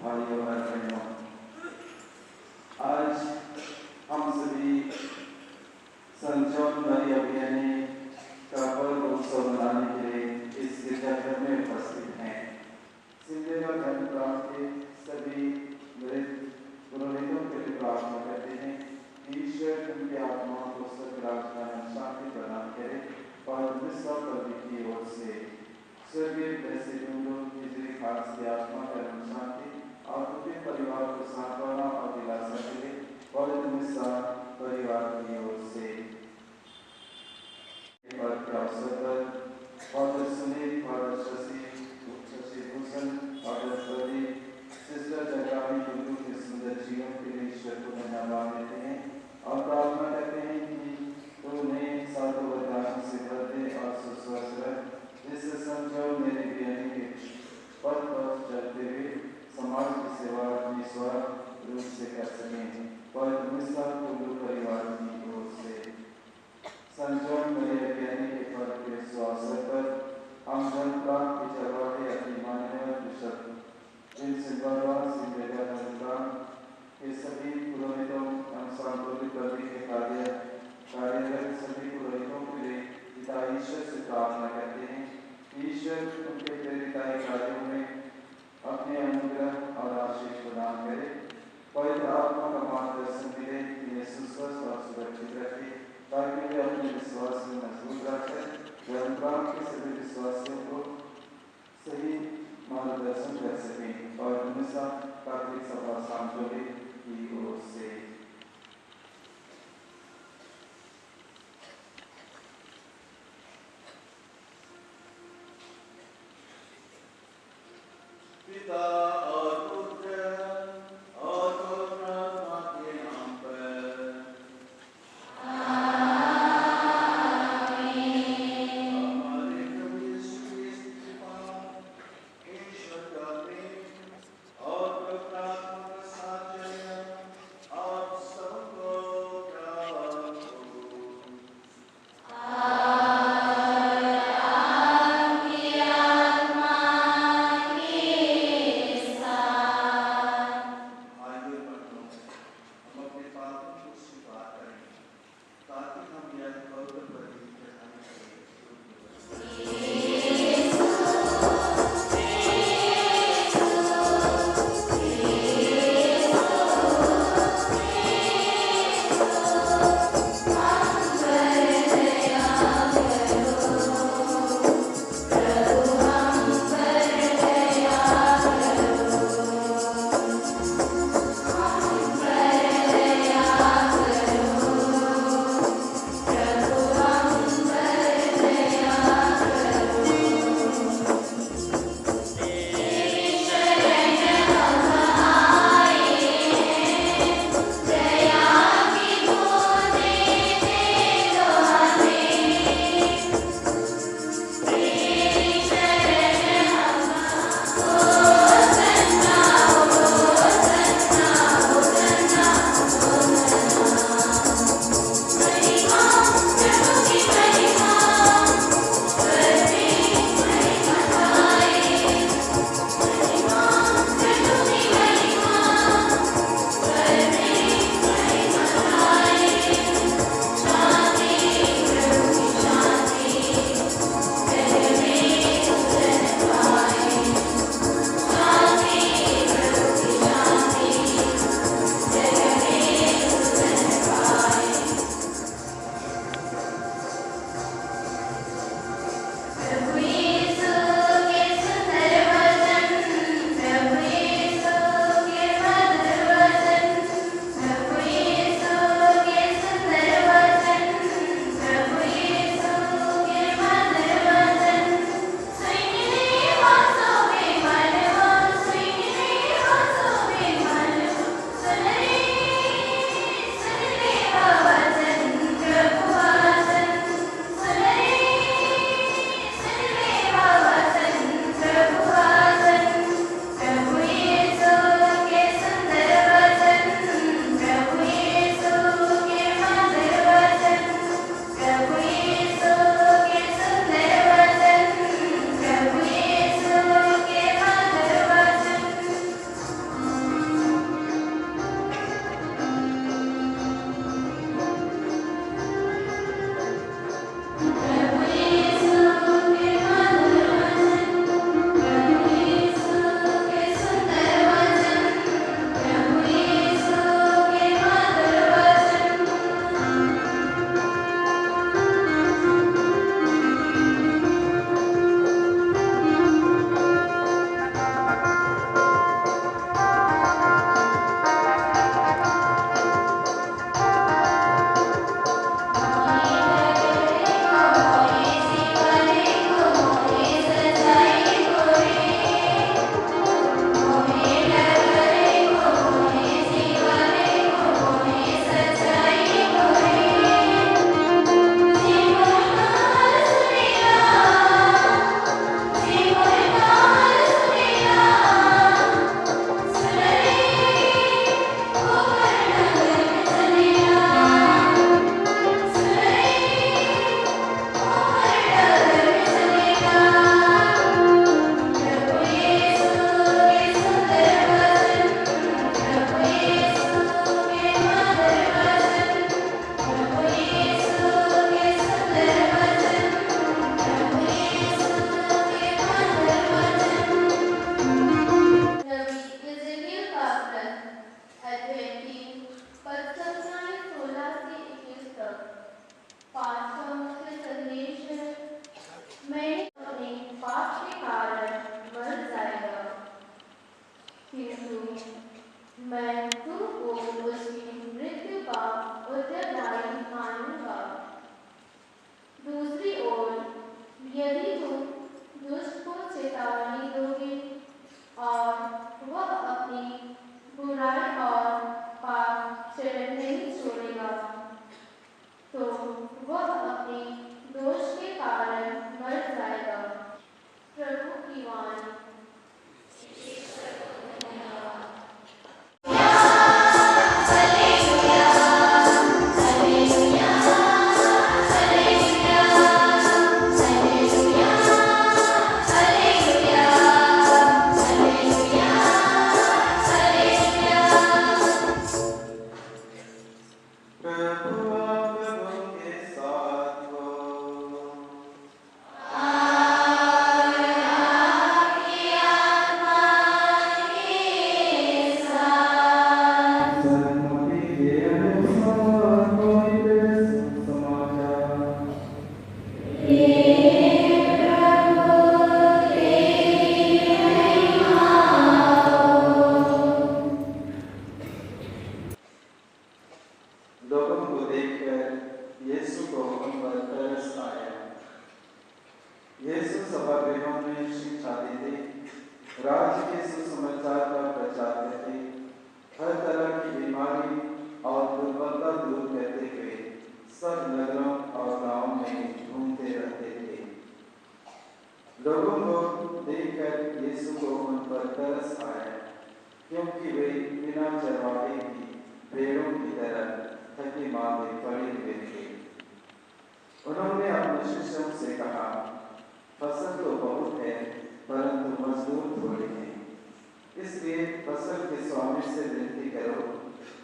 भाइयों और बहनों, आज हम सभी संत जॉन मरिया वियानी का पर्व उत्सव मनाने के लिए इस गिरजाघर में उपस्थित हैं। सिंधेला धर्म प्रांत के सभी मृत पुरोहितों के लिए प्रार्थना करते हैं कि ईश्वर उनकी आत्माओं को स्वर्ग राजधानी में शांति प्रदान करे और मिस्र कवि की ओर से स्वर्गीय ऐसे लोग जिसके खास की आत्मा का शांति और पूरे परिवार को सांत्वना और दिलासा मिले और मिस्र परिवार की ओर से पर्व के अवसर पर father Sunil, father Shashi Bhushan, father Pradeep, sister Jagrani गुरु के सुंदर जीवन के लिए ईश्वर को धन्यवाद देते हैं और प्रार्थना करते हैं कि उन्हें साधु वरदानों से भर दे और सुस्वस्थ रहे, जिससे समझो मेरे ज्ञानी के पद पर चलते हुए समाज की सेवा निस्वार्थ रूप से कर सकें। पवित्र मिस्र कुल्लू परिवार की ओर से संत जॉन मरिया वियानी के पर्व के अवसर पर हम जनप्रांत के चरवाहे अपनी मान्यवर बिशप विंसेंट बरवान सिंधेला धर्मप्रांत के सभी पुरोहितों एवं सांतोलिक कवि के कार्यरत सभी पुरोहितों के लिए पिता ईश्वर से प्रार्थना करते हैं कि ईश्वर उनके प्रेरिताई कार्यों में अपने अनुग्रह और आशीष प्रदान करे, पवित्र आत्मा का मार्गदर्शन मिले, इन्हें सुस्वस्थ और सुरक्षित रखे ताकि वे अपने विश्वास में मजबूत रखें, धर्मप्रांत के सभी विश्वासियों को सही मार्गदर्शन कर सकें और हमेशा कैथोलिक सभा सांतोली की ओर से पिता और पुत्र और पवित्र आत्मा के नाम पर हमारे प्रभु यीशु क्रिस्त की कृपा, ईश्वर का प्रेम किंतु मैं तुमको उसकी मृत्यु का उत्तरदायी मानूंगा। दूसरी ओर यदि तुम दुष्ट को चेतावनी दोगे और वह अपनी बुराई और पाप से नहीं छोड़ेगा, तो वह अपने दोष के कारण मर जाएगा। प्रभु की वाणी। लोगों को देखकर यीशु को उन पर तरस आया। यीशु सभागृहों में शिक्षा देते, राज्य के सुसमाचार का प्रचार करते, हर तरह की बीमारी और दुर्बलता दूर करते हुए सब नगरों और गांवों में घूमते रहते थे। लोगों को देखकर यीशु को उन पर तरस आया, क्योंकि वे बिना चरवाहे की भेड़ों की तरह थके मांदे पड़े हुए थे। उन्होंने अपने शिष्यों से कहा, फसल तो बहुत है, परंतु मजदूर थोड़े हैं। इसलिए फसल के स्वामी से विनती करो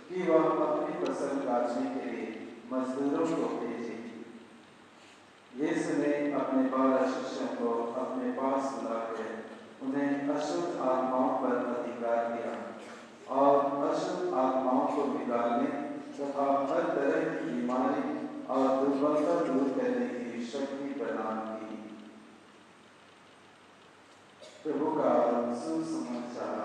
कि वह अपनी फसल काटने के लिए मजदूरों को भेजे। यीशु ने अपने 12 शिष्यों को अपने पास बुलाकर उन्हें अशुद्ध आत्माओं पर अधिकार दिया और अशुद्ध आत्माओं को निकालने तथा हर तरह की बीमारी और दुर्बलता दूर करने की शक्ति प्रदान की। प्रभु का सुसमाचार।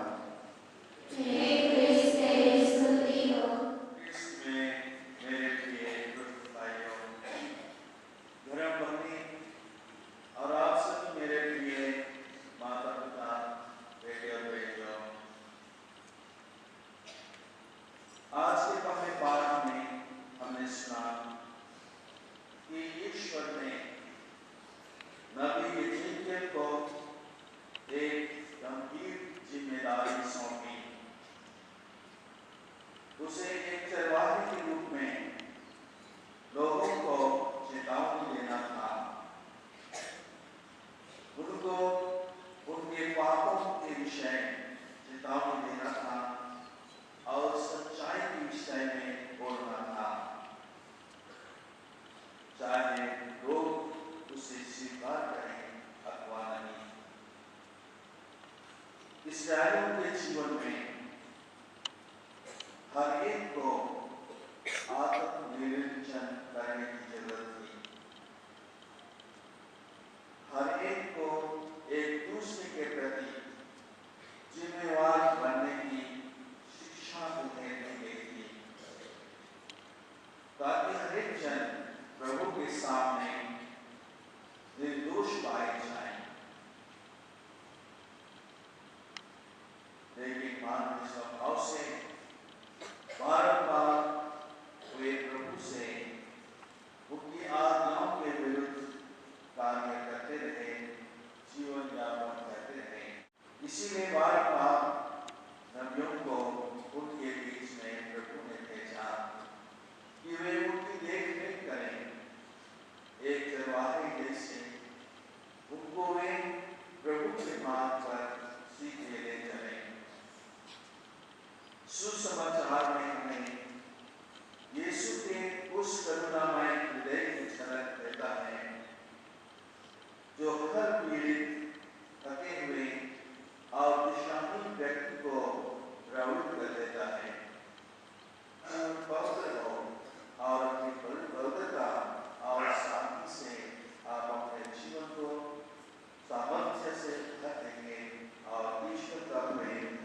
आज के पहले पाठ में हमने सुना कि ईश्वर ने नबी यिर्मयाह को एक गंभीर जिम्मेदारी सौंपी। उसे एक चरवाहे के रूप में लोगों को चेतावनी देना था, उनको उनके पापों के विषय चेतावनी देना था और सच्चाई के विषय में बोलना था, चाहे लोग उसे स्वीकार करें अथवा नहीं। इस्राएलियों के जीवन में हर एक को आत्मनिरीक्षण करने की जरूरत थी। हर एक को एक दूसरे के प्रति जिम्मेवार बनने की शिक्षा उन्हें दी गई थी, ताकि हर एक जन प्रभु के सामने निर्दोष पाए जाए। लेकिन मानवीय स्वभाव से बार-बार वे प्रभु से उनकी आज्ञाओं के विरुद्ध कार्य करते रहे, जीवन यापन करते रहे। इसीलिए बार-बार नबियों को उनके बीच में प्रभु ने भेजा कि वे उनकी देख-रेख करें, एक चरवाहे जैसे उनको वे प्रभु के मार्ग पर सीधे ले चलें। सुसमाचार में हमें यीशु के उस करुणामय हृदय की झलक देता है, जो हर पीड़ित, थके हुए और दिशाहीन व्यक्ति को प्रवृत्त कर देता है। पवित्र हो और अपनी पवित्रता और शांति से आप अपने जीवन को सामर्थ्य से भर देंगे और ईश्वर का प्रेम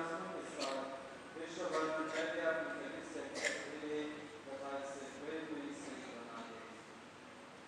विश्वासियों के साथ विश्व भर में जाके अपनी कलीसिया के अकेले तथा इससे जुड़े हुए ईसाई बना दे।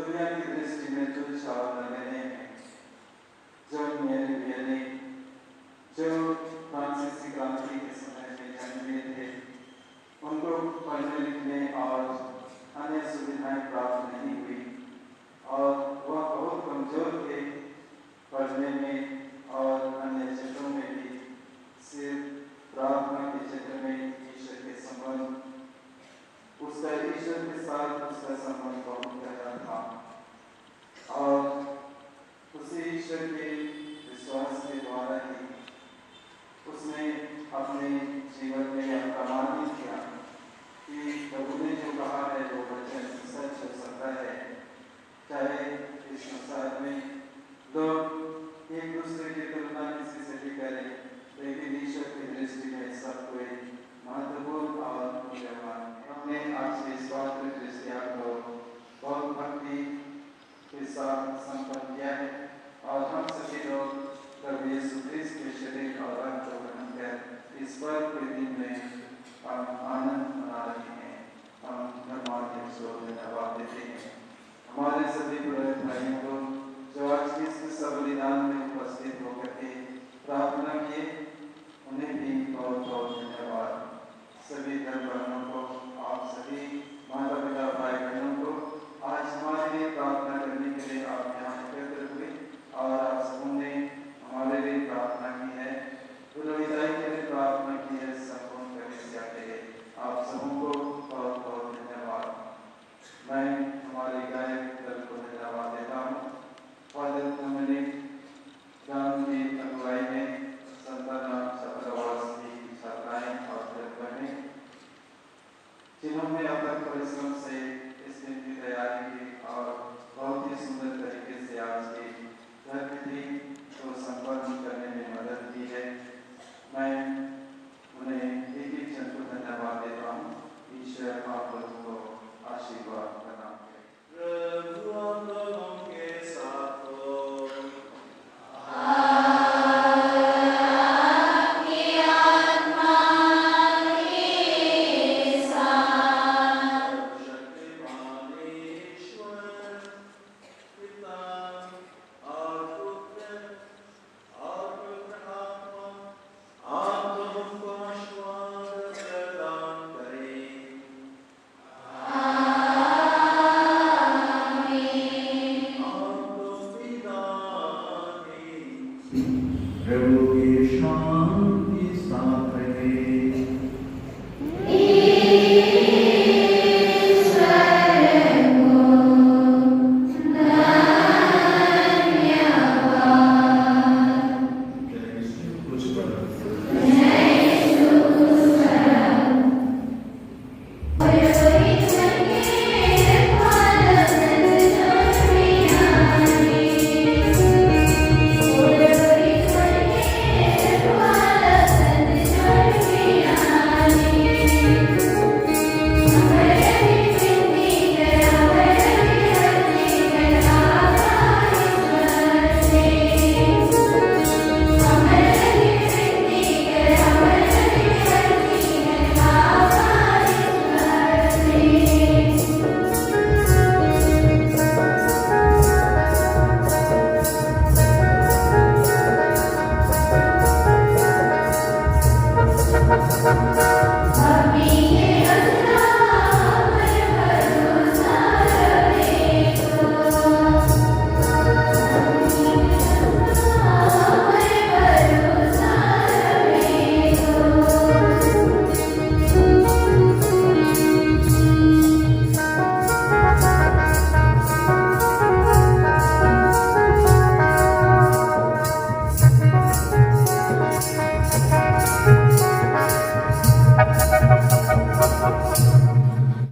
दुनिया की दृष्टि में तुच्छ और नगण्य हैं। जॉन मेरी वियनी जो फ्रांसीसी क्रांति के समय में जन्मे थे, उनको पढ़ने लिखने और अन्य सुविधाएं प्राप्त नहीं हुई और वह बहुत कमजोर थे पढ़ने में और अन्य क्षेत्रों में भी। सिर्फ प्रार्थना के क्षेत्र में ईश्वर के संबंध, उसका ईश्वर के साथ उसका संबंध बहुत गहरा था और उसी ईश्वर के विश्वास के द्वारा ही उसने अपने जीवन में यह प्रमाणित किया कि प्रभु ने जो कहा है वो वचन सच हो सकता है। चाहे इस संसार में लोग एक दूसरे की तुलना किसी से भी करें, लेकिन ईश्वर की दृष्टि में सब कोई महत्वपूर्ण और मूल्यवान है। हमने आज इस बात की दृष्टिया को बहुत भक्ति के साथ संपन्न किया है और हम सभी लोग प्रभु यीशु क्रिस्त के शरीर और रक्त को ग्रहण कर इस पर्व के दिन में हम आनंद मना रहे हैं। हम धर्मात्मा को धन्यवाद देते हैं। हमारे सभी पुरोहित भाइयों को जो आज इस बलिदान में उपस्थित होकर के प्रार्थना किए, उन्हें भी बहुत बहुत धन्यवाद। सभी धर्म बहनों को, आप सभी माता पिता भाई बहनों को आज हमारे लिए प्रार्थना करने के लिए आप यहाँ एकत्र हुए और आप सबने हमारे लिए प्रार्थना की है, पुरोहिताई के लिए प्रार्थना की है, संपूर्ण कलीसिया के लिए आप सबों को बहुत बहुत धन्यवाद। मैं हमारे गायक